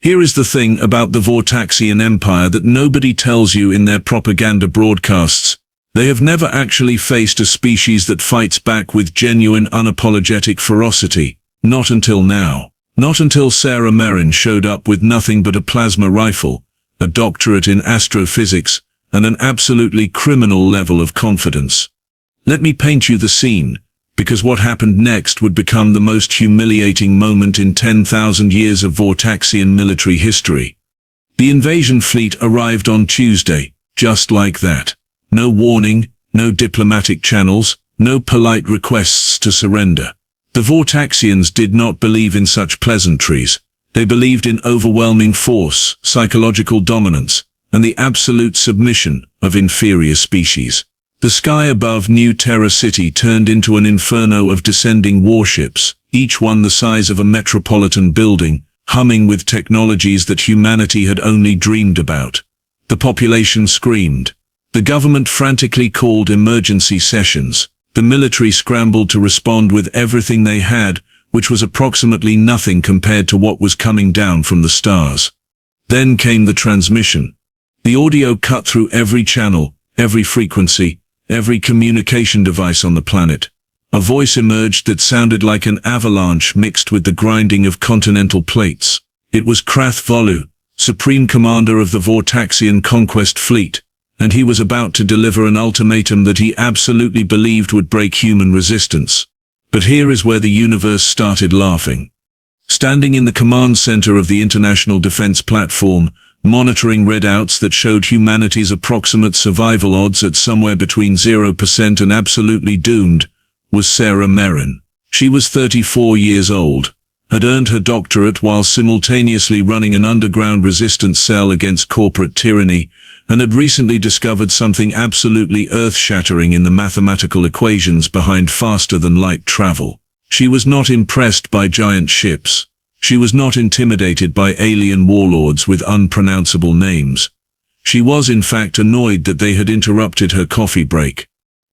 Here is the thing about the Vortaxian Empire that nobody tells you in their propaganda broadcasts. They have never actually faced a species that fights back with genuine unapologetic ferocity. Not until now. Not until Sarah Merin showed up with nothing but a plasma rifle, a doctorate in astrophysics, and an absolutely criminal level of confidence. Let me paint you the scene, because what happened next would become the most humiliating moment in 10,000 years of Vortaxian military history. The invasion fleet arrived on Tuesday, just like that. No warning, no diplomatic channels, no polite requests to surrender. The Vortaxians did not believe in such pleasantries. They believed in overwhelming force, psychological dominance, and the absolute submission of inferior species. The sky above New Terra City turned into an inferno of descending warships, each one the size of a metropolitan building, humming with technologies that humanity had only dreamed about. The population screamed. The government frantically called emergency sessions. The military scrambled to respond with everything they had, which was approximately nothing compared to what was coming down from the stars. Then came the transmission. The audio cut through every channel, every frequency, every communication device on the planet. A voice emerged that sounded like an avalanche mixed with the grinding of continental plates. It was Krath Volu, Supreme Commander of the Vortaxian Conquest Fleet, and he was about to deliver an ultimatum that he absolutely believed would break human resistance. But here is where the universe started laughing. Standing in the command center of the International Defense Platform, monitoring readouts that showed humanity's approximate survival odds at somewhere between 0% and absolutely doomed, was Sarah Merin. She was 34 years old, had earned her doctorate while simultaneously running an underground resistance cell against corporate tyranny, and had recently discovered something absolutely earth-shattering in the mathematical equations behind faster-than-light travel. She was not impressed by giant ships. She was not intimidated by alien warlords with unpronounceable names. She was in fact annoyed that they had interrupted her coffee break.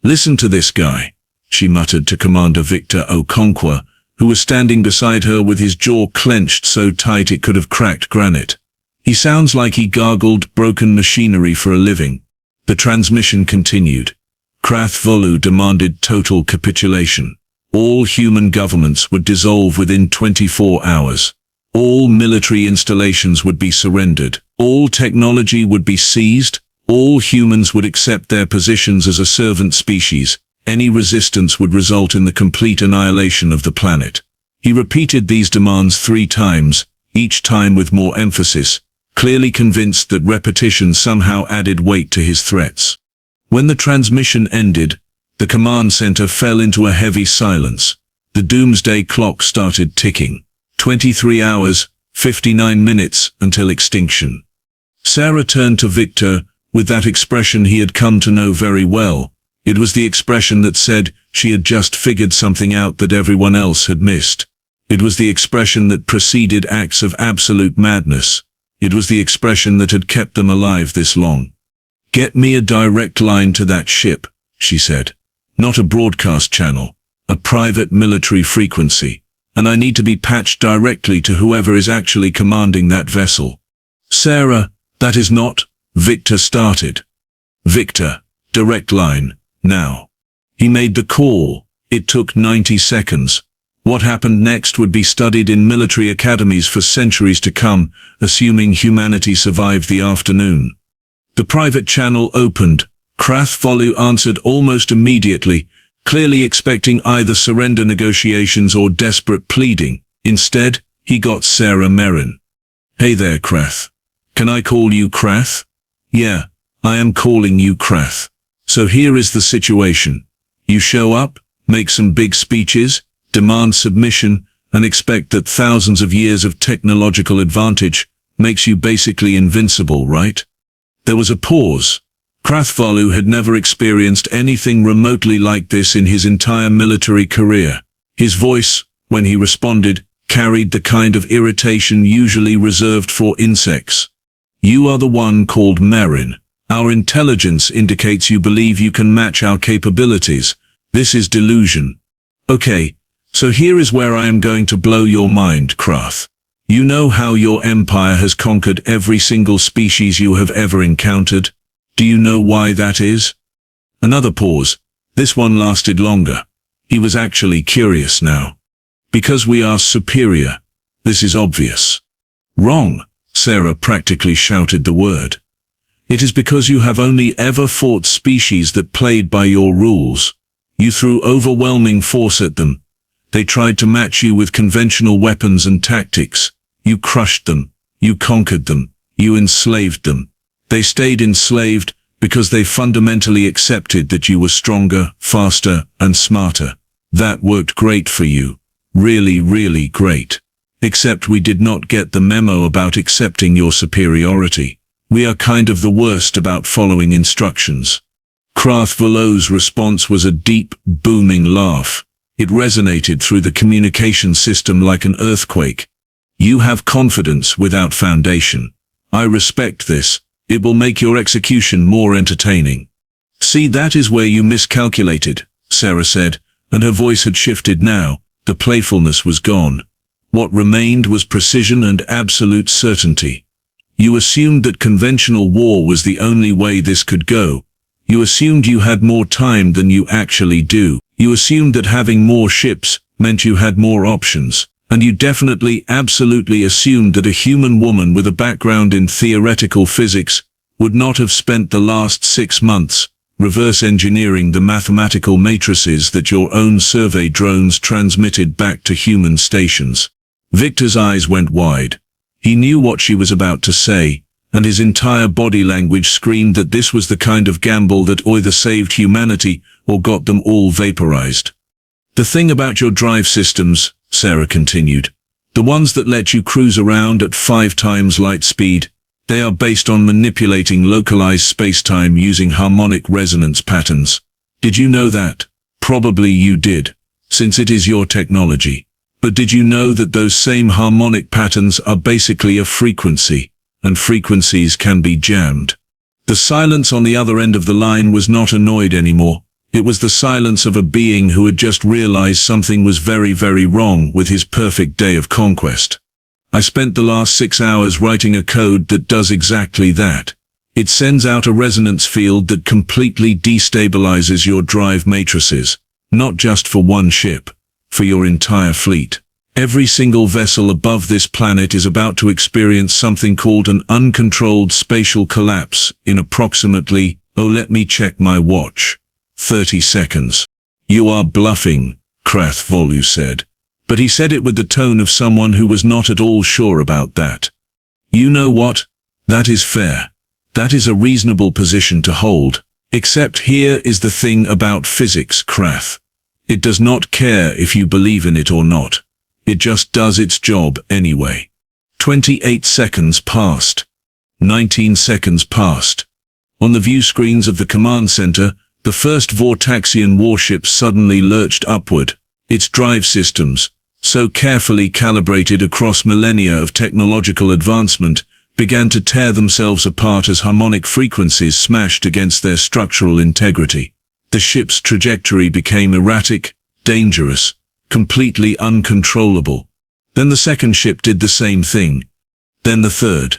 "Listen to this guy," she muttered to Commander Victor Okonkwo, who was standing beside her with his jaw clenched so tight it could have cracked granite. "He sounds like he gargled broken machinery for a living." The transmission continued. Krath Volu demanded total capitulation. All human governments would dissolve within 24 hours. All military installations would be surrendered. All technology would be seized. All humans would accept their positions as a servant species. Any resistance would result in the complete annihilation of the planet. He repeated these demands 3 times, each time with more emphasis, clearly convinced that repetition somehow added weight to his threats. When the transmission ended, the command center fell into a heavy silence. The doomsday clock started ticking. 23 hours, 59 minutes until extinction. Sarah turned to Victor with that expression he had come to know very well. It was the expression that said she had just figured something out that everyone else had missed. It was the expression that preceded acts of absolute madness. It was the expression that had kept them alive this long. "Get me a direct line to that ship," she said. "Not a broadcast channel, a private military frequency, and I need to be patched directly to whoever is actually commanding that vessel." "Sarah, that is not," Victor started. "Victor, direct line, now." He made the call. It took 90 seconds. What happened next would be studied in military academies for centuries to come, assuming humanity survived the afternoon. The private channel opened. Krath Volu answered almost immediately, clearly expecting either surrender negotiations or desperate pleading. Instead, he got Sarah Merin. "Hey there, Krath. Can I call you Krath?" "Yeah, I am calling you Krath. So here is the situation. You show up, make some big speeches, demand submission, and expect that thousands of years of technological advantage makes you basically invincible, right?" There was a pause. Krath Volu had never experienced anything remotely like this in his entire military career. His voice, when he responded, carried the kind of irritation usually reserved for insects. "You are the one called Merin. Our intelligence indicates you believe you can match our capabilities. This is delusion. Okay, so here is where I am going to blow your mind, Krath. You know how your empire has conquered every single species you have ever encountered? Do you know why that is? Another pause. This one lasted longer. He was actually curious now. Because we are superior. This is obvious. Wrong, Sarah practically shouted the word. It is because you have only ever fought species that played by your rules. You threw overwhelming force at them. They tried to match you with conventional weapons and tactics. You crushed them. You conquered them. You enslaved them. They stayed enslaved because they fundamentally accepted that you were stronger, faster, and smarter. That worked great for you. Really, really great. Except we did not get the memo about accepting your superiority. We are kind of the worst about following instructions. Krath Volu's response was a deep, booming laugh. It resonated through the communication system like an earthquake. You have confidence without foundation. I respect this. It will make your execution more entertaining. See, that is where you miscalculated, Sarah said, and her voice had shifted now. The playfulness was gone. What remained was precision and absolute certainty. You assumed that conventional war was the only way this could go. You assumed you had more time than you actually do. You assumed that having more ships meant you had more options. And you definitely, absolutely assumed that a human woman with a background in theoretical physics would not have spent the last 6 months reverse engineering the mathematical matrices that your own survey drones transmitted back to human stations. Victor's eyes went wide. He knew what she was about to say, and his entire body language screamed that this was the kind of gamble that either saved humanity or got them all vaporized. The thing about your drive systems, Sarah continued, the ones that let you cruise around at 5 times light speed, they are based on manipulating localized space-time using harmonic resonance patterns. Did you know that? Probably you did, since it is your technology. But did you know that those same harmonic patterns are basically a frequency, and frequencies can be jammed? The silence on the other end of the line was not annoyed anymore. It was the silence of a being who had just realized something was very, very wrong with his perfect day of conquest. I spent the last 6 hours writing a code that does exactly that. It sends out a resonance field that completely destabilizes your drive matrices, not just for one ship, for your entire fleet. Every single vessel above this planet is about to experience something called an uncontrolled spatial collapse in approximately, let me check my watch, 30 seconds. You are bluffing, Krath Volu said. But he said it with the tone of someone who was not at all sure about that. You know what? That is fair. That is a reasonable position to hold. Except here is the thing about physics, Krath. It does not care if you believe in it or not. It just does its job anyway. 28 seconds passed. 19 seconds passed. On the view screens of the command center, the first Vortaxian warship suddenly lurched upward. Its drive systems, so carefully calibrated across millennia of technological advancement, began to tear themselves apart as harmonic frequencies smashed against their structural integrity. The ship's trajectory became erratic, dangerous, completely uncontrollable. Then the second ship did the same thing. Then the third.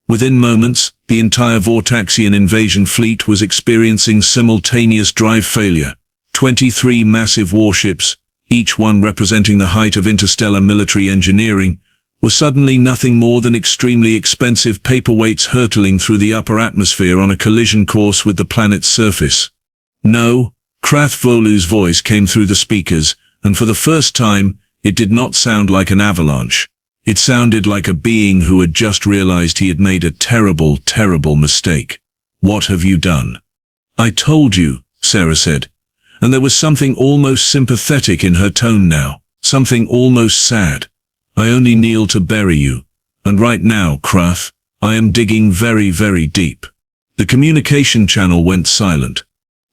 Within moments, the entire Vortaxian invasion fleet was experiencing simultaneous drive failure. 23 massive warships, each one representing the height of interstellar military engineering, were suddenly nothing more than extremely expensive paperweights hurtling through the upper atmosphere on a collision course with the planet's surface. No, Krath Volu's voice came through the speakers, and for the first time, it did not sound like an avalanche. It sounded like a being who had just realized he had made a terrible, terrible mistake. What have you done? I told you, Sarah said. And there was something almost sympathetic in her tone now, something almost sad. I only kneel to bury you. And right now, Krath, I am digging very, very deep. The communication channel went silent.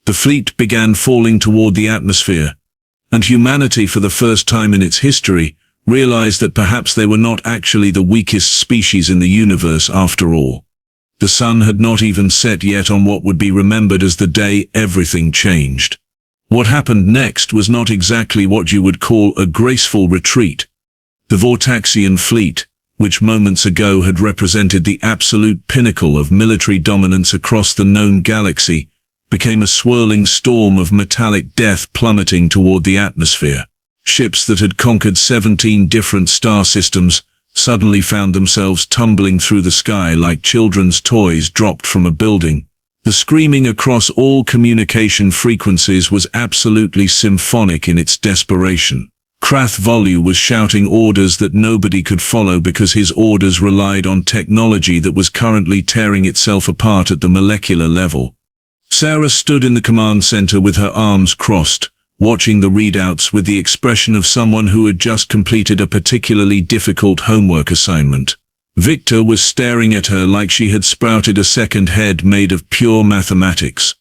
The fleet began falling toward the atmosphere, and humanity for the first time in its history realized that perhaps they were not actually the weakest species in the universe after all. The sun had not even set yet on what would be remembered as the day everything changed. What happened next was not exactly what you would call a graceful retreat. The Vortaxian fleet, which moments ago had represented the absolute pinnacle of military dominance across the known galaxy, became a swirling storm of metallic death plummeting toward the atmosphere. Ships that had conquered 17 different star systems suddenly found themselves tumbling through the sky like children's toys dropped from a building. The screaming across all communication frequencies was absolutely symphonic in its desperation. Krath Volu was shouting orders that nobody could follow because his orders relied on technology that was currently tearing itself apart at the molecular level. Sarah stood in the command center with her arms crossed, watching the readouts with the expression of someone who had just completed a particularly difficult homework assignment. Victor was staring at her like she had sprouted a second head made of pure mathematics.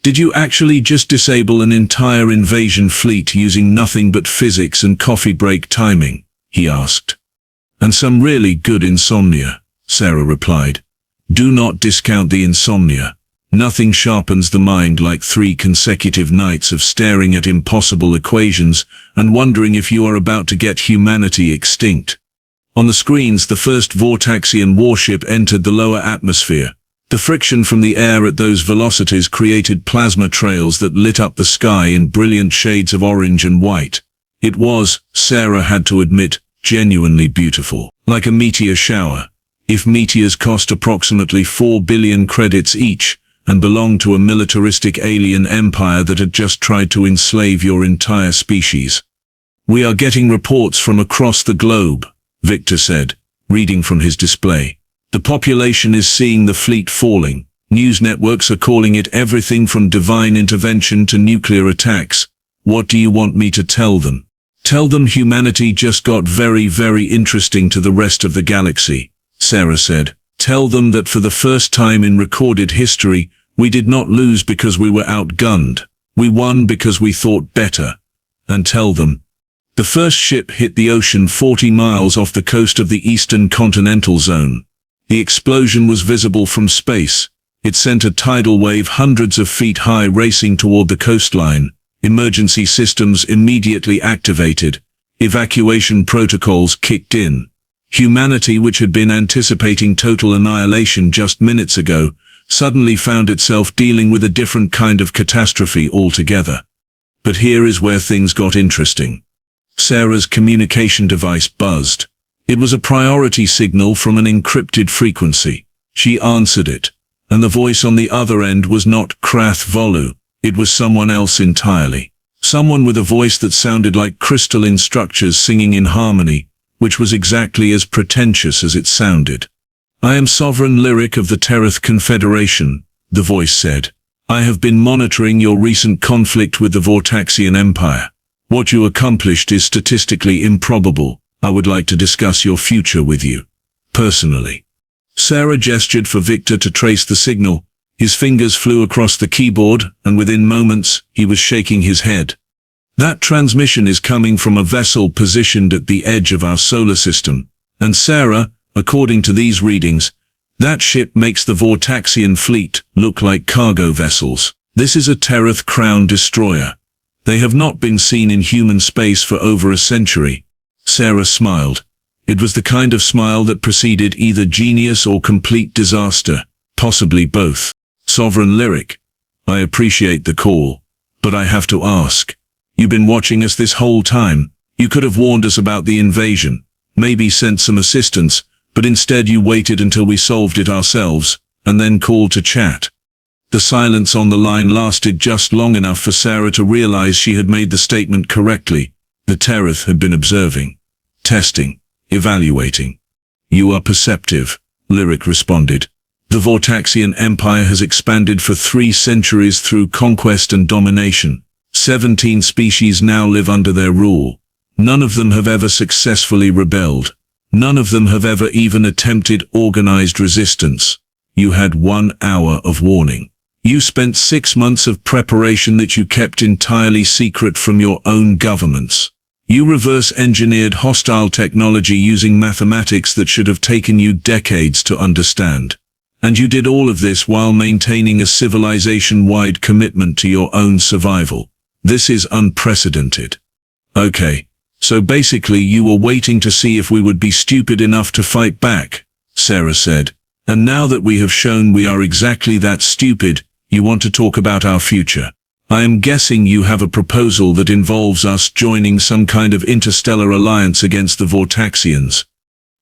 "Did you actually just disable an entire invasion fleet using nothing but physics and coffee break timing?" he asked. "And some really good insomnia," Sarah replied. "Do not discount the insomnia. Nothing sharpens the mind like 3 consecutive nights of staring at impossible equations and wondering if you are about to get humanity extinct." On the screens, the first Vortaxian warship entered the lower atmosphere. The friction from the air at those velocities created plasma trails that lit up the sky in brilliant shades of orange and white. It was, Sarah had to admit, genuinely beautiful. Like a meteor shower. If meteors cost approximately 4 billion credits each, and belonged to a militaristic alien empire that had just tried to enslave your entire species. "We are getting reports from across the globe," Victor said, reading from his display. "The population is seeing the fleet falling. News networks are calling it everything from divine intervention to nuclear attacks. What do you want me to tell them?" "Tell them humanity just got very, very interesting to the rest of the galaxy," Sarah said. "Tell them that for the first time in recorded history, we did not lose because we were outgunned. We won because we thought better. And tell them." The first ship hit the ocean 40 miles off the coast of the eastern continental zone. The explosion was visible from space. It sent a tidal wave hundreds of feet high racing toward the coastline. Emergency systems immediately activated. Evacuation protocols kicked in. Humanity, which had been anticipating total annihilation just minutes ago, suddenly found itself dealing with a different kind of catastrophe altogether. But here is where things got interesting. Sarah's communication device buzzed. It was a priority signal from an encrypted frequency. She answered it, and the voice on the other end was not Krath Volu. It was someone else entirely. Someone with a voice that sounded like crystalline structures singing in harmony, which was exactly as pretentious as it sounded. "I am Sovereign Lyric of the Tereth Confederation," the voice said. "I have been monitoring your recent conflict with the Vortaxian Empire. What you accomplished is statistically improbable. I would like to discuss your future with you, personally." Sarah gestured for Victor to trace the signal. His fingers flew across the keyboard, and within moments, he was shaking his head. "That transmission is coming from a vessel positioned at the edge of our solar system. And Sarah, according to these readings, that ship makes the Vortaxian fleet look like cargo vessels. This is a Tereth Crown destroyer. They have not been seen in human space for over a century." Sarah smiled. It was the kind of smile that preceded either genius or complete disaster, possibly both. "Sovereign Lyric, I appreciate the call, but I have to ask. You've been watching us this whole time. You could have warned us about the invasion, maybe sent some assistance, but instead you waited until we solved it ourselves, and then called to chat." The silence on the line lasted just long enough for Sarah to realize she had made the statement correctly. The Tereth had been observing, testing, evaluating. "You are perceptive," Lyric responded. "The Vortaxian Empire has expanded for 3 centuries through conquest and domination. 17 species now live under their rule. None of them have ever successfully rebelled. None of them have ever even attempted organized resistance. You had 1 hour of warning. You spent 6 months of preparation that you kept entirely secret from your own governments. You reverse-engineered hostile technology using mathematics that should have taken you decades to understand. And you did all of this while maintaining a civilization-wide commitment to your own survival. This is unprecedented." "Okay," So basically you were waiting to see if we would be stupid enough to fight back, Sarah said. And now that we have shown we are exactly that stupid, you want to talk about our future. I am guessing you have a proposal that involves us joining some kind of interstellar alliance against the Vortaxians.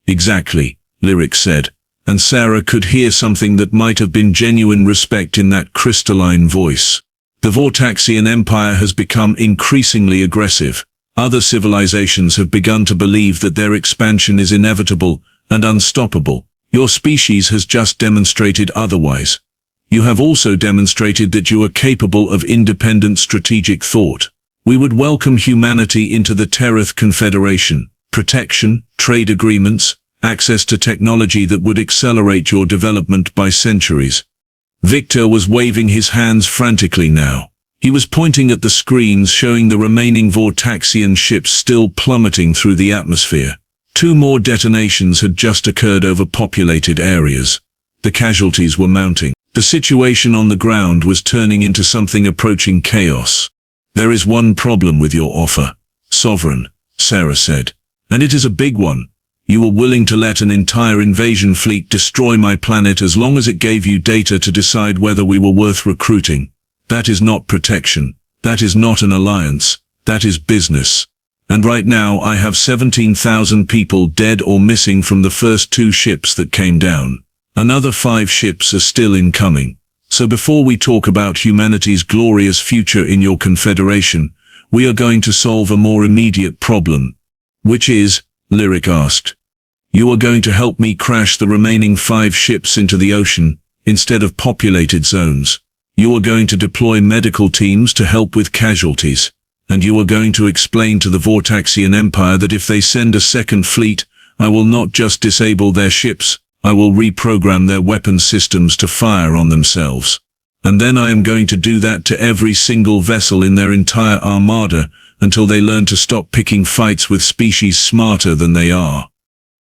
Exactly, Lyric said, and Sarah could hear something that might have been genuine respect in that crystalline voice. The Vortaxian Empire has become increasingly aggressive. Other civilizations have begun to believe that their expansion is inevitable and unstoppable. Your species has just demonstrated otherwise. You have also demonstrated that you are capable of independent strategic thought. We would welcome humanity into the Tereth Confederation. Protection, trade agreements, access to technology that would accelerate your development by centuries. Victor was waving his hands frantically now. He was pointing at the screens showing the remaining Vortaxian ships still plummeting through the atmosphere. 2 more detonations had just occurred over populated areas. The casualties were mounting. The situation on the ground was turning into something approaching chaos. There is one problem with your offer, Sovereign, Sarah said. And it is a big one. You were willing to let an entire invasion fleet destroy my planet as long as it gave you data to decide whether we were worth recruiting. That is not protection. That is not an alliance. That is business. And right now I have 17,000 people dead or missing from the first 2 ships that came down. Another 5 ships are still incoming. So before we talk about humanity's glorious future in your confederation, we are going to solve a more immediate problem. Which is, Lyric asked. You are going to help me crash the remaining 5 ships into the ocean, instead of populated zones. You are going to deploy medical teams to help with casualties. And you are going to explain to the Vortaxian Empire that if they send a second fleet, I will not just disable their ships, I will reprogram their weapon systems to fire on themselves. And then I am going to do that to every single vessel in their entire armada, until they learn to stop picking fights with species smarter than they are.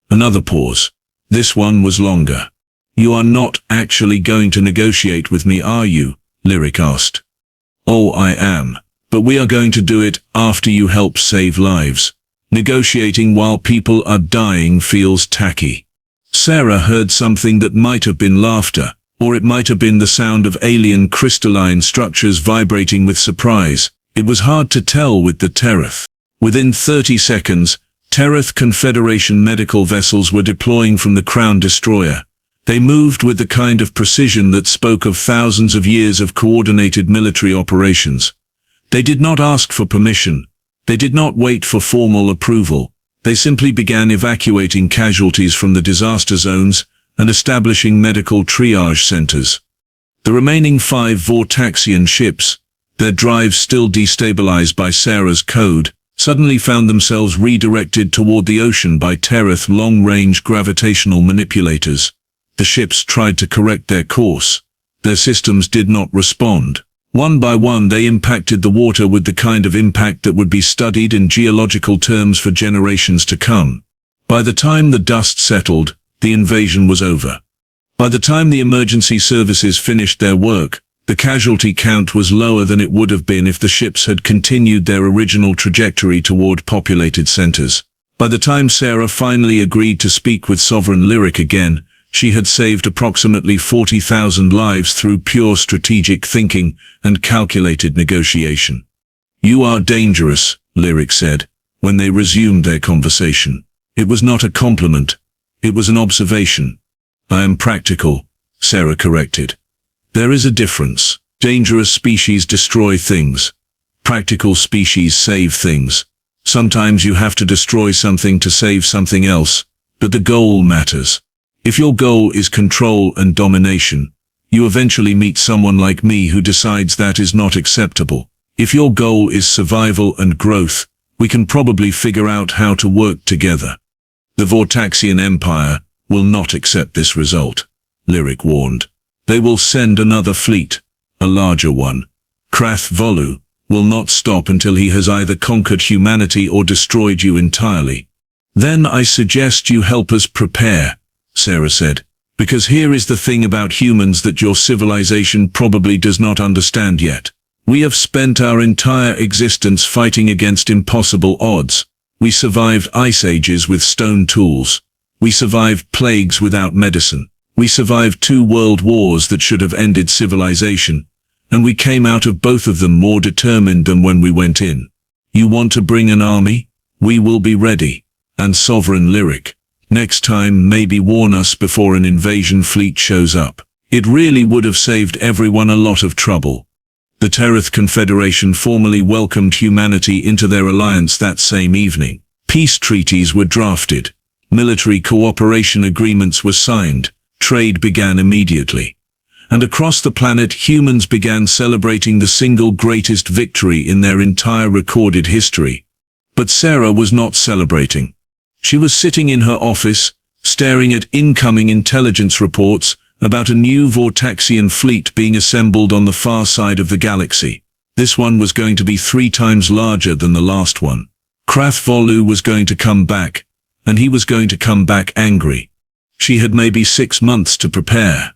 Another pause. This one was longer. You are not actually going to negotiate with me, are you? Lyric asked. Oh, I am. But we are going to do it after you help save lives. Negotiating while people are dying feels tacky. Sarah heard something that might have been laughter, or it might have been the sound of alien crystalline structures vibrating with surprise. It was hard to tell with the Tereth. Within 30 seconds, Tereth Confederation medical vessels were deploying from the Crown Destroyer. They moved with the kind of precision that spoke of thousands of years of coordinated military operations. They did not ask for permission. They did not wait for formal approval. They simply began evacuating casualties from the disaster zones and establishing medical triage centers. The remaining 5 Vortaxian ships, their drives still destabilized by Sarah's code, suddenly found themselves redirected toward the ocean by Tereth long-range gravitational manipulators. The ships tried to correct their course. Their systems did not respond. One by one they impacted the water with the kind of impact that would be studied in geological terms for generations to come. By the time the dust settled, the invasion was over. By the time the emergency services finished their work, the casualty count was lower than it would have been if the ships had continued their original trajectory toward populated centers. By the time Sarah finally agreed to speak with Sovereign Lyric again, she had saved approximately 40,000 lives through pure strategic thinking and calculated negotiation. You are dangerous, Lyric said, when they resumed their conversation. It was not a compliment. It was an observation. I am practical, Sarah corrected. There is a difference. Dangerous species destroy things. Practical species save things. Sometimes you have to destroy something to save something else, but the goal matters. If your goal is control and domination, you eventually meet someone like me who decides that is not acceptable. If your goal is survival and growth, we can probably figure out how to work together. The Vortaxian Empire will not accept this result, Lyric warned. They will send another fleet, a larger one. Krath Volu will not stop until he has either conquered humanity or destroyed you entirely. Then I suggest you help us prepare, Sarah said, because here is the thing about humans that your civilization probably does not understand yet. We have spent our entire existence fighting against impossible odds. We survived ice ages with stone tools. We survived plagues without medicine. We survived 2 world wars that should have ended civilization, and we came out of both of them more determined than when we went in. You want to bring an army? We will be ready. And Sovereign lyric. Next time, maybe warn us before an invasion fleet shows up. It really would have saved everyone a lot of trouble. The Tereth Confederation formally welcomed humanity into their alliance that same evening. Peace treaties were drafted. Military cooperation agreements were signed. Trade began immediately. And across the planet, humans began celebrating the single greatest victory in their entire recorded history. But Sarah was not celebrating. She was sitting in her office, staring at incoming intelligence reports about a new Vortaxian fleet being assembled on the far side of the galaxy. This one was going to be 3 times larger than the last one. Krath Volu was going to come back, and he was going to come back angry. She had maybe 6 months to prepare.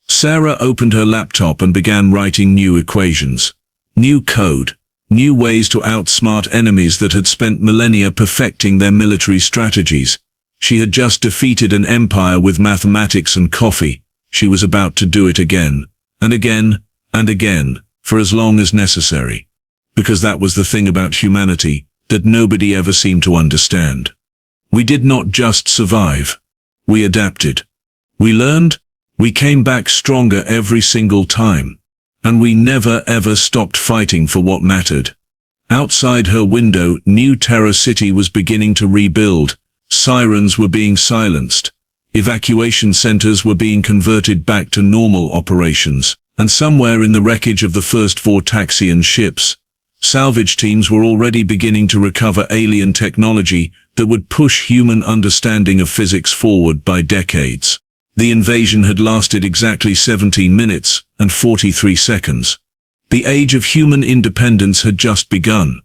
Sarah opened her laptop and began writing new equations. New code. New ways to outsmart enemies that had spent millennia perfecting their military strategies. She had just defeated an empire with mathematics and coffee. She was about to do it again, and again, and again, for as long as necessary. Because that was the thing about humanity that nobody ever seemed to understand. We did not just survive. We adapted. We learned. We came back stronger every single time. And we never ever stopped fighting for what mattered. Outside her window, New Terror City was beginning to rebuild. Sirens were being silenced. Evacuation centers were being converted back to normal operations. And somewhere in the wreckage of the first Vortaxian ships, salvage teams were already beginning to recover alien technology that would push human understanding of physics forward by decades. The invasion had lasted exactly 17 minutes and 43 seconds. The age of human independence had just begun.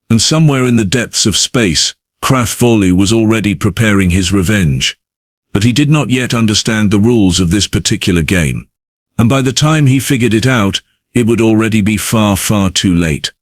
And somewhere in the depths of space, Krath Volu was already preparing his revenge. But he did not yet understand the rules of this particular game. And by the time he figured it out, it would already be far, far too late.